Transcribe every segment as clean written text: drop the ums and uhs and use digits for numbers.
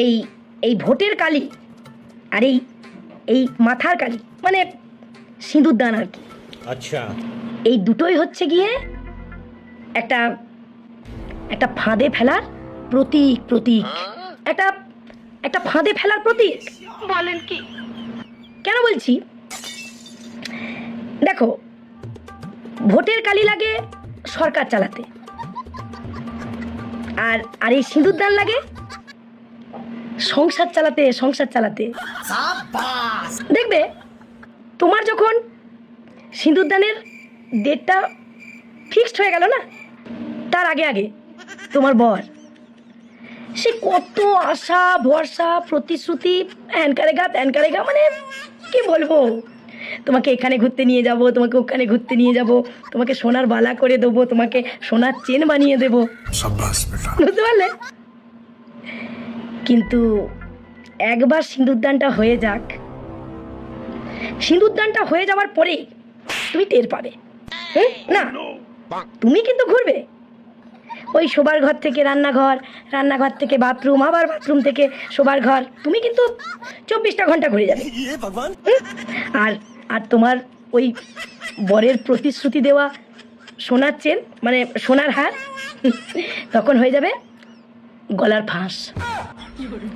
এই এই ভোটের কালি আর এই মাথার কালি মানে সিঁদুর দান আর কি। আচ্ছা, এই দুটোই হচ্ছে গিয়ে একটা একটা ফাঁদে ফেলার প্রতীক প্রতীক একটা একটা ফাঁদে ফেলার প্রতীক। বলেন কি? কেন বলছি দেখো, ভোটের কালি লাগে সরকার চালাতে, আর আর এই সিঁদুর দান লাগে সংসার চালাতে সংসার চালাতে। দেখবে তোমার যখন সিঁদুর দানের ডেটটা ফিক্সড হয়ে গেল না, তার আগে আগে তোমার বর সে কত আশা ভরসা প্রতিশ্রুতি হ্যান করেগা মানে কি বলবো, তোমাকে এখানে ঘুরতে নিয়ে যাব, তোমাকে ওখানে ঘুরতে নিয়ে যাব, তোমাকে সোনার বালা করে দেবো, তোমাকে সোনার চেন বানিয়ে দেবো, বুঝতে পারলে? কিন্তু একবার সিঁদুরদানটা হয়ে যাক, সিঁদুরদানটা হয়ে যাওয়ার পরে তুমি টের পাবে। না, তুমি কিন্তু ঘুরবে ওই শোবার ঘর থেকে রান্নাঘর, রান্নাঘর থেকে বাথরুম, আবার বাথরুম থেকে শোবার ঘর, তুমি কিন্তু 24টা ঘন্টা ঘুরে যাবে। আর আর তোমার ওই বরের প্রতিশ্রুতি দেওয়া সোনার চেন মানে সোনার হার তখন হয়ে যাবে গলার ফাঁস।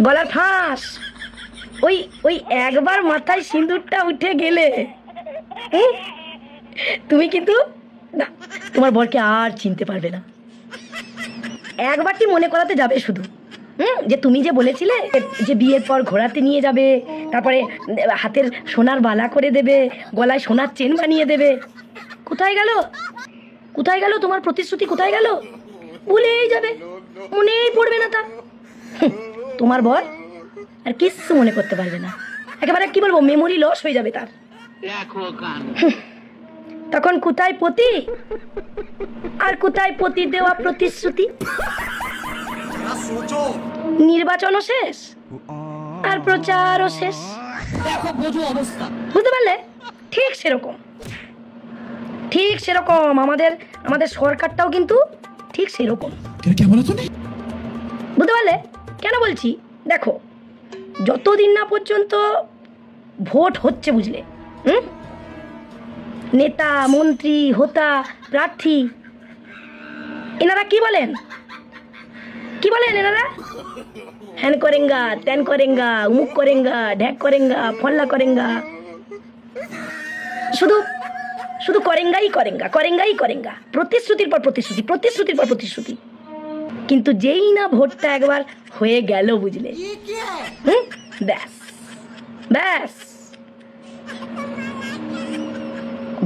গলার ফাঁস। ওই ওই একবার মাথায় সিঁদুরটা উঠে গেলে তুমি কিন্তু না, তোমার বরকে আর চিনতে পারবে না। একবারটি মনে করাতে যাবে শুধু, যে তুমি যে বলেছিলে যে বিয়ের পর ঘোরাতে নিয়ে যাবে, তারপরে হাতের সোনার বালা করে দেবে, গলায় সোনার চেন বানিয়ে দেবে। কোথায় গেল কোথায় গেল তোমার প্রতিশ্রুতি? কোথায় গেল? ভুলেই যাবে, মনেই পড়বে না তার। তোমার বর আর কিচ্ছু মনে করতে পারবে না, একেবারে কি বলবো, মেমোরি লস হয়ে যাবে তার। তখন কোথায় পতি আর কোথায় পতি দেওয়া প্রতিশ্রুতি? নির্বাচনও শেষ আর প্রচারও শেষ, বুঝতে পারলে? ঠিক সেরকম ঠিক সেরকম আমাদের আমাদের সরকারটাও কিন্তু ঠিক সেরকম, বুঝতে পারলে? কেন বলছি দেখো, যতদিন না পর্যন্ত ভোট হচ্ছে, বুঝলে, নেতা মন্ত্রী হোতা প্রার্থী এনারা কি বলেন এনারা? হ্যান করেঙ্গা, ত্যান করেঙ্গা, উমুক করেঙ্গা, ঢ্যাক করেঙ্গা, ফল্লা করেঙ্গা, শুধু শুধু করেঙ্গা, প্রতিশ্রুতির পর প্রতিশ্রুতি। কিন্তু যেই না ভোটটা একবার হয়ে গেল, বুঝলে, ব্যাস ব্যাস,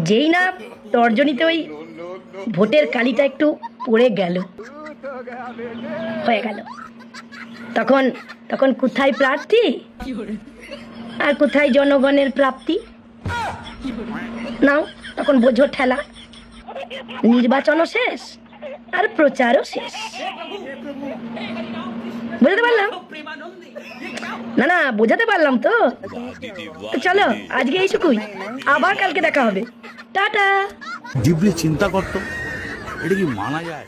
যেই না তর্জনীতে ওই ভোটের কালিটা একটু পড়ে গেল, হয়ে গেল, তখন তখন কোথায় প্রার্থী আর কোথায় জনগণের প্রাপ্তি? নাও, তখন বোঝো ঠেলা, নির্বাচনও শেষ আর প্রচারও শেষ। বুঝতে পারলাম না বোঝাতে পারলাম তো? চলো আজকে এইটুকুই, আবার কালকে দেখা হবে। টাটা। ডিপলি চিন্তা করতো, এটা কি মানা যায়?